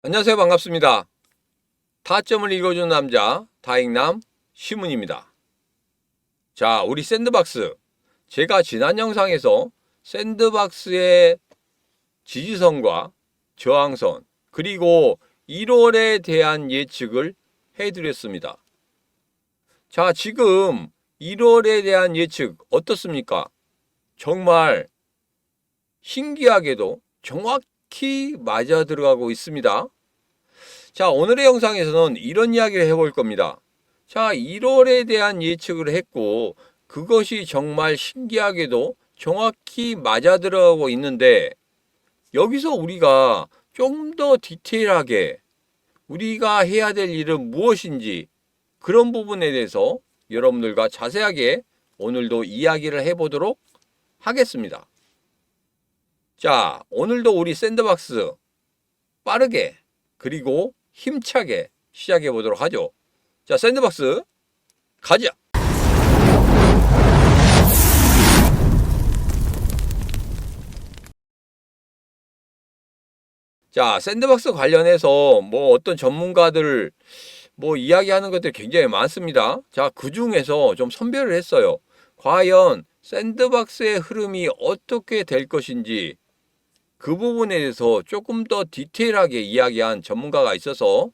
안녕하세요. 반갑습니다. 타점을 읽어주는 남자 다익남 시문입니다. 자, 우리 샌드박스. 제가 지난 영상에서 샌드박스의 지지선과 저항선 그리고 1월에 대한 예측을 해드렸습니다. 자, 지금 1월에 대한 예측 어떻습니까? 정말 신기하게도 정확히 맞아 들어가고 있습니다. 자, 오늘의 영상에서는 이런 이야기를 해볼 겁니다. 자, 1월에 대한 예측을 했고 그것이 정말 신기하게도 정확히 맞아 들어가고 있는데, 여기서 우리가 좀 더 디테일하게 우리가 해야 될 일은 무엇인지, 그런 부분에 대해서 여러분들과 자세하게 오늘도 이야기를 해보도록 하겠습니다. 자, 오늘도 우리 샌드박스 빠르게 그리고 힘차게 시작해 보도록 하죠. 자, 샌드박스 가자. 자, 샌드박스 관련해서 어떤 전문가들 이야기하는 것들이 굉장히 많습니다. 자, 그 중에서 좀 선별을 했어요. 과연 샌드박스의 흐름이 어떻게 될 것인지, 그 부분에 대해서 조금 더 디테일하게 이야기한 전문가가 있어서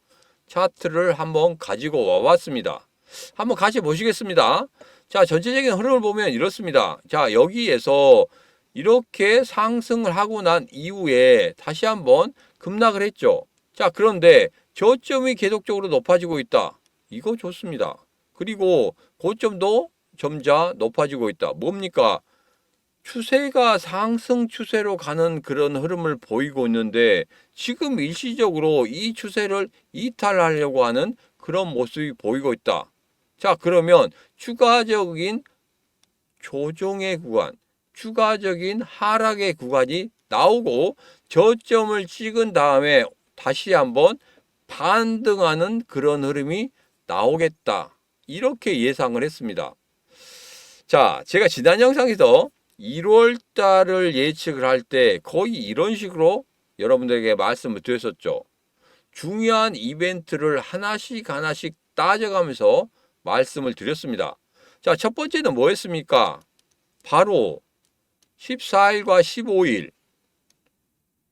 차트를 한번 가지고 와봤습니다. 한번 같이 보시겠습니다. 자, 전체적인 흐름을 보면 이렇습니다. 자, 여기에서 이렇게 상승을 하고 난 이후에 다시 한번 급락을 했죠. 자, 그런데 저점이 계속적으로 높아지고 있다. 이거 좋습니다. 그리고 고점도 점차 높아지고 있다. 뭡니까? 추세가 상승 추세로 가는 그런 흐름을 보이고 있는데, 지금 일시적으로 이 추세를 이탈하려고 하는 그런 모습이 보이고 있다. 자, 그러면 추가적인 조정의 구간, 추가적인 하락의 구간이 나오고 저점을 찍은 다음에 다시 한번 반등하는 그런 흐름이 나오겠다. 이렇게 예상을 했습니다. 자, 제가 지난 영상에서 1월 달을 예측을 할 때 거의 이런 식으로 여러분들에게 말씀을 드렸었죠. 중요한 이벤트를 하나씩 따져가면서 말씀을 드렸습니다. 자, 첫 번째는 뭐였습니까? 바로 14일과 15일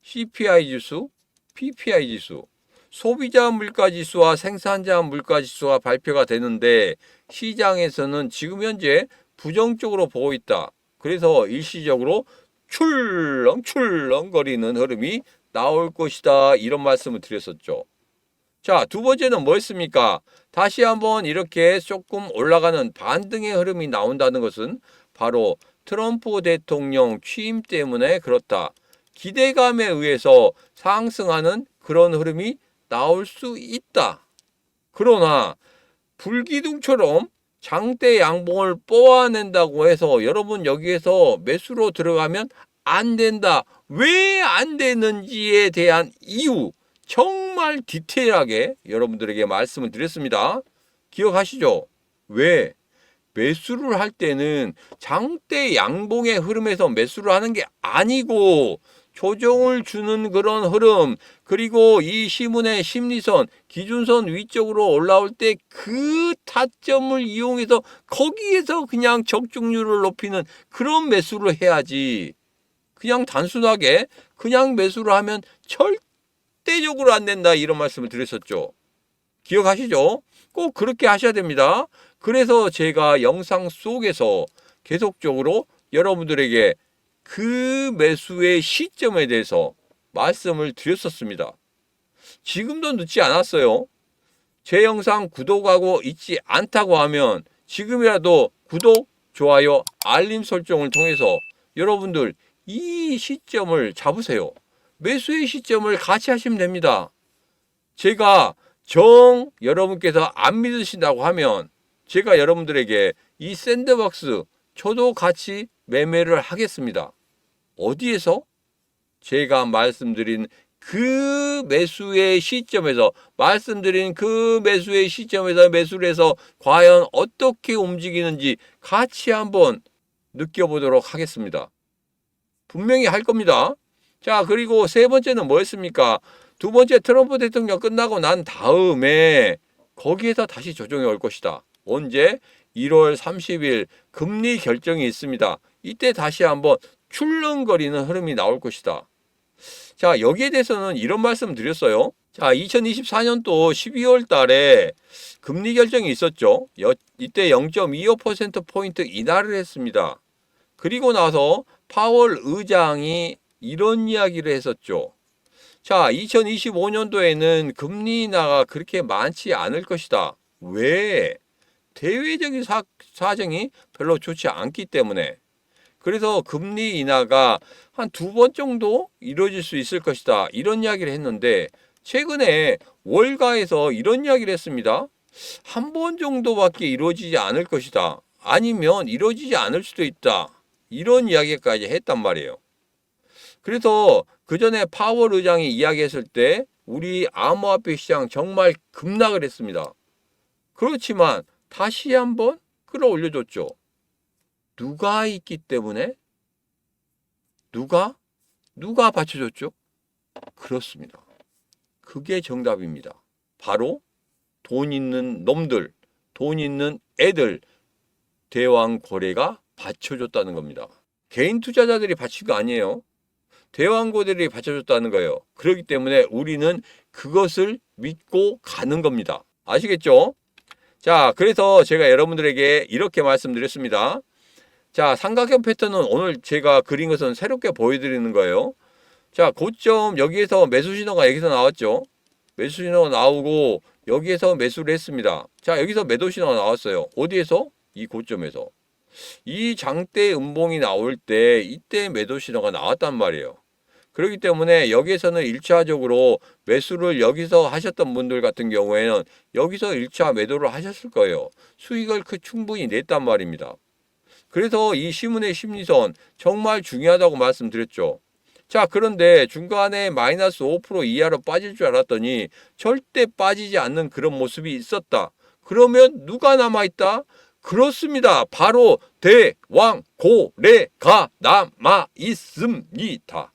CPI 지수, PPI 지수, 소비자 물가 지수와 생산자 물가 지수가 발표가 되는데, 시장에서는 지금 현재 부정적으로 보고 있다. 그래서 일시적으로 출렁출렁 거리는 흐름이 나올 것이다. 이런 말씀을 드렸었죠. 자, 두 번째는 뭐였습니까? 다시 한번 이렇게 조금 올라가는 반등의 흐름이 나온다는 것은 바로 트럼프 대통령 취임 때문에 그렇다. 기대감에 의해서 상승하는 그런 흐름이 나올 수 있다. 그러나 불기둥처럼 장대 양봉을 뽑아낸다고 해서 여러분 여기에서 매수로 들어가면 안 된다. 왜 안 되는지에 대한 이유 정말 디테일하게 여러분들에게 말씀을 드렸습니다. 기억하시죠? 왜? 매수를 할 때는 장대 양봉의 흐름에서 매수를 하는 게 아니고 조정을 주는 그런 흐름, 그리고 이 시문의 심리선, 기준선 위쪽으로 올라올 때 그 타점을 이용해서 거기에서 그냥 적중률을 높이는 그런 매수를 해야지, 그냥 단순하게 그냥 매수를 하면 절대적으로 안 된다. 이런 말씀을 드렸었죠. 기억하시죠? 꼭 그렇게 하셔야 됩니다. 그래서 제가 영상 속에서 계속적으로 여러분들에게 그 매수의 시점에 대해서 말씀을 드렸었습니다. 지금도 늦지 않았어요. 제 영상 구독하고 있지 않다고 하면 지금이라도 구독, 좋아요, 알림 설정을 통해서 여러분들 이 시점을 잡으세요. 매수의 시점을 같이 하시면 됩니다. 제가 여러분께서 안 믿으신다고 하면 제가 여러분들에게 이 샌드박스 저도 같이 매매를 하겠습니다. 어디에서? 제가 말씀드린 그 매수의 시점에서, 매수를 해서 과연 어떻게 움직이는지 같이 한번 느껴보도록 하겠습니다. 분명히 할 겁니다. 자, 그리고 세 번째는 뭐였습니까? 두 번째 트럼프 대통령 끝나고 난 다음에 거기에서 다시 조정이 올 것이다. 언제? 1월 30일 금리 결정이 있습니다. 이때 다시 한번 출렁거리는 흐름이 나올 것이다. 자, 여기에 대해서는 이런 말씀 드렸어요. 자, 2024년도 12월 달에 금리 결정이 있었죠. 이때 0.25%포인트 인하를 했습니다. 그리고 나서 파월 의장이 이런 이야기를 했었죠. 자, 2025년도에는 금리 인하가 그렇게 많지 않을 것이다. 왜? 대외적인 사정이 별로 좋지 않기 때문에. 그래서 금리 인하가 한 2번 정도 이루어질 수 있을 것이다. 이런 이야기를 했는데 최근에 월가에서 이런 이야기를 했습니다. 한 번 정도밖에 이루어지지 않을 것이다. 아니면 이루어지지 않을 수도 있다. 이런 이야기까지 했단 말이에요. 그래서 그 전에 파월 의장이 이야기했을 때 우리 암호화폐 시장 정말 급락을 했습니다. 그렇지만 다시 한번 끌어올려줬죠. 누가 있기 때문에? 누가 받쳐줬죠? 그렇습니다. 그게 정답입니다. 바로 돈 있는 놈들, 돈 있는 애들, 대왕고래가 받쳐줬다는 겁니다. 개인 투자자들이 받친 거 아니에요. 대왕고래들이 받쳐줬다는 거예요. 그렇기 때문에 우리는 그것을 믿고 가는 겁니다. 아시겠죠? 자, 그래서 제가 여러분들에게 이렇게 말씀드렸습니다. 자, 삼각형 패턴은 오늘 제가 그린 것은 새롭게 보여드리는 거예요. 자, 고점 여기에서 매수 신호가 여기서 나왔죠. 매수 신호가 나오고 여기에서 매수를 했습니다. 자, 여기서 매도 신호가 나왔어요. 어디에서? 이 고점에서. 이 장대 음봉이 나올 때 이때 매도 신호가 나왔단 말이에요. 그렇기 때문에 여기에서는 1차적으로 매수를 여기서 하셨던 분들 같은 경우에는 여기서 1차 매도를 하셨을 거예요. 수익을 충분히 냈단 말입니다. 그래서 이 시문의 심리선 정말 중요하다고 말씀드렸죠. 자, 그런데 중간에 마이너스 5% 이하로 빠질 줄 알았더니 절대 빠지지 않는 그런 모습이 있었다. 그러면 누가 남아있다? 그렇습니다. 바로 대왕고래가 남아있습니다.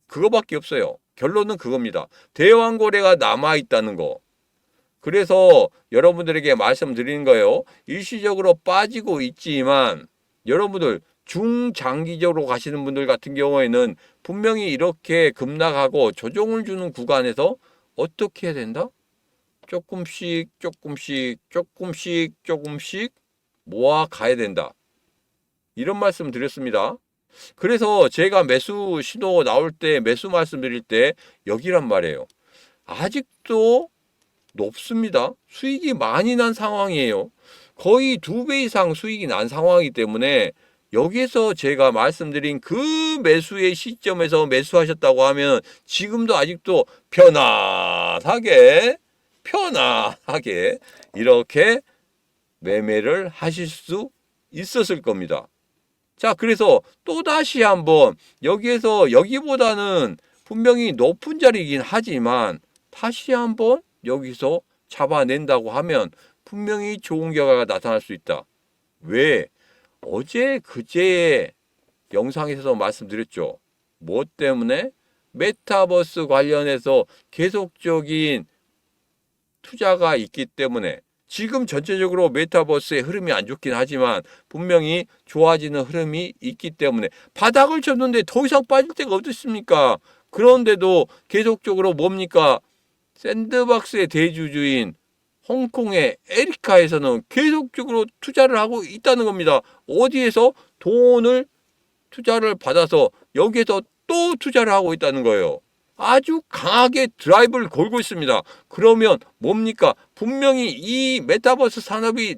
그거밖에 없어요. 결론은 그겁니다. 대왕고래가 남아있다는 거. 그래서 여러분들에게 말씀드리는 거예요. 일시적으로 빠지고 있지만 여러분들 중장기적으로 가시는 분들 같은 경우에는 분명히 이렇게 급락하고 조정을 주는 구간에서 어떻게 해야 된다? 조금씩 모아 가야 된다. 이런 말씀 드렸습니다. 그래서 제가 매수 신호 나올 때 매수 말씀드릴 때 여기란 말이에요. 아직도 높습니다. 수익이 많이 난 상황이에요. 거의 2배 이상 수익이 난 상황이기 때문에 여기에서 제가 말씀드린 그 매수의 시점에서 매수하셨다고 하면 지금도 아직도 편안하게 이렇게 매매를 하실 수 있었을 겁니다. 자, 그래서 또다시 한번 여기에서 여기보다는 분명히 높은 자리이긴 하지만 다시 한번 여기서 잡아낸다고 하면 분명히 좋은 결과가 나타날 수 있다. 왜? 어제 그제 영상에서 말씀드렸죠. 뭐 때문에? 메타버스 관련해서 계속적인 투자가 있기 때문에 지금 전체적으로 메타버스의 흐름이 안 좋긴 하지만 분명히 좋아지는 흐름이 있기 때문에 바닥을 쳤는데 더 이상 빠질 데가 어딨습니까? 그런데도 계속적으로 뭡니까? 샌드박스의 대주주인 홍콩의 에리카에서는 계속적으로 투자를 하고 있다는 겁니다. 어디에서? 돈을 투자를 받아서 여기에서 또 투자를 하고 있다는 거예요. 아주 강하게 드라이브를 걸고 있습니다. 그러면 뭡니까? 분명히 이 메타버스 산업이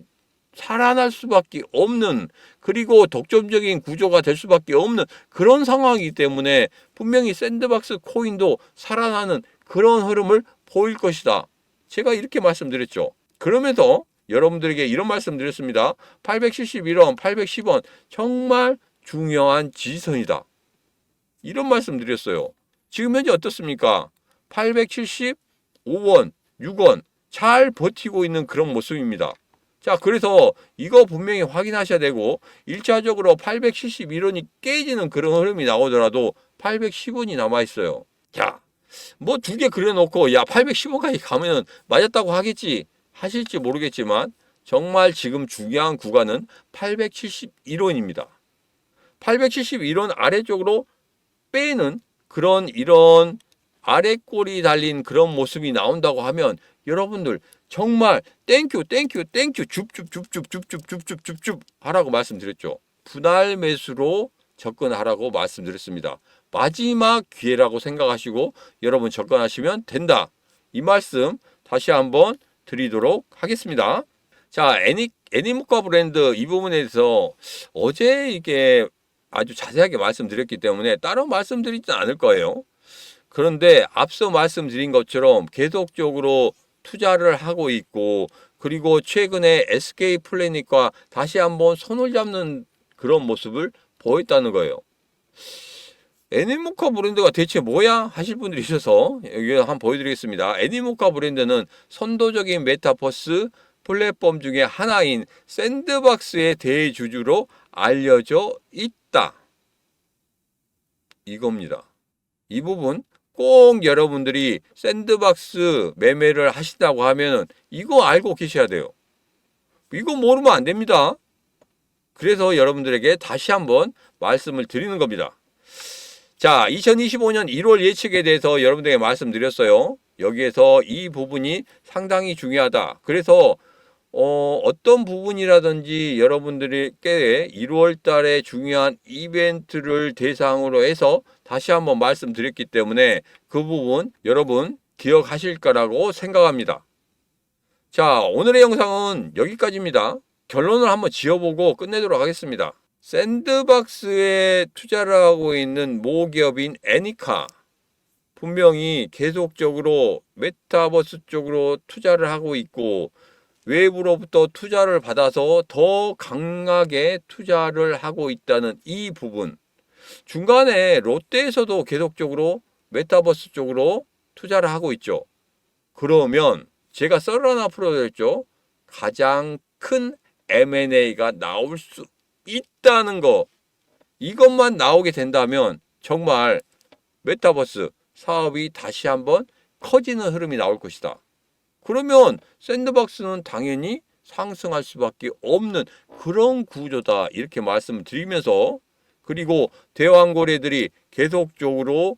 살아날 수밖에 없는, 그리고 독점적인 구조가 될 수밖에 없는 그런 상황이기 때문에 분명히 샌드박스 코인도 살아나는 그런 흐름을 보일 것이다. 제가 이렇게 말씀드렸죠. 그러면서 여러분들에게 이런 말씀드렸습니다. 871원, 810원 정말 중요한 지지선이다. 이런 말씀드렸어요. 지금 현재 어떻습니까? 875원, 6원 잘 버티고 있는 그런 모습입니다. 자, 그래서 이거 분명히 확인하셔야 되고 1차적으로 871원이 깨지는 그런 흐름이 나오더라도 810원이 남아있어요. 자, 뭐 두 개 그려놓고 야 815까지 가면은 맞았다고 하겠지 하실지 모르겠지만 정말 지금 중요한 구간은 871원입니다. 871원 아래쪽으로 빼는 그런 이런 아래 꼬리 달린 그런 모습이 나온다고 하면 여러분들 정말 땡큐 줍줍 하라고 말씀드렸죠. 분할 매수로 접근하라고 말씀드렸습니다. 마지막 기회라고 생각하시고 여러분 접근하시면 된다. 이 말씀 다시 한번 드리도록 하겠습니다. 자, 애니모카 브랜드 이 부분에 대해서 어제 이게 아주 자세하게 말씀드렸기 때문에 따로 말씀드리진 않을 거예요. 그런데 앞서 말씀드린 것처럼 계속적으로 투자를 하고 있고 그리고 최근에 SK 플래닛과 다시 한번 손을 잡는 그런 모습을 보였다는 거예요. 애니모카 브랜드가 대체 뭐야? 하실 분들이 있어서 여기 한번 보여드리겠습니다. 애니모카 브랜드는 선도적인 메타버스 플랫폼 중에 하나인 샌드박스의 대주주로 알려져 있다. 이겁니다. 이 부분 꼭 여러분들이 샌드박스 매매를 하신다고 하면 이거 알고 계셔야 돼요. 이거 모르면 안 됩니다. 그래서 여러분들에게 다시 한번 말씀을 드리는 겁니다. 자, 2025년 1월 예측에 대해서 여러분들에게 말씀드렸어요. 여기에서 이 부분이 상당히 중요하다. 그래서 어떤 부분이라든지 여러분들께 1월 달에 중요한 이벤트를 대상으로 해서 다시 한번 말씀드렸기 때문에 그 부분 여러분 기억하실 거라고 생각합니다. 자, 오늘의 영상은 여기까지입니다. 결론을 한번 지어보고 끝내도록 하겠습니다. 샌드박스에 투자를 하고 있는 모기업인 애니카 분명히 계속적으로 메타버스 쪽으로 투자를 하고 있고 외부로부터 투자를 받아서 더 강하게 투자를 하고 있다는 이 부분. 중간에 롯데에서도 계속적으로 메타버스 쪽으로 투자를 하고 있죠. 그러면 제가 썰을 하나 풀어드렸죠. 가장 큰 M&A가 나올 수 있다는 거. 이것만 나오게 된다면 정말 메타버스 사업이 다시 한번 커지는 흐름이 나올 것이다. 그러면 샌드박스는 당연히 상승할 수밖에 없는 그런 구조다. 이렇게 말씀을 드리면서 그리고 대왕거래들이 계속적으로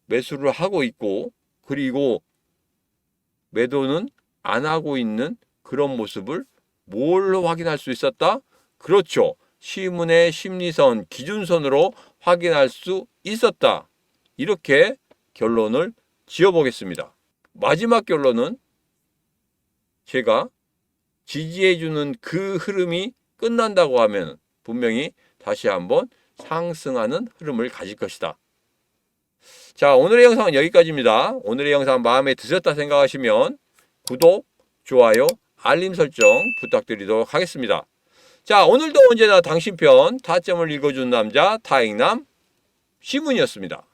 매수를 하고 있고 그리고 매도는 안 하고 있는 그런 모습을 뭘로 확인할 수 있었다? 그렇죠. 시문의 심리선 기준선으로 확인할 수 있었다. 이렇게 결론을 지어보겠습니다. 마지막 결론은 제가 지지해주는 그 흐름이 끝난다고 하면 분명히 다시 한번 상승하는 흐름을 가질 것이다. 자, 오늘의 영상은 여기까지입니다. 오늘의 영상 마음에 드셨다 생각하시면 구독, 좋아요, 알림 설정 부탁드리도록 하겠습니다. 자, 오늘도 언제나 당신 편 타점을 읽어준 남자 타익남 시문이었습니다.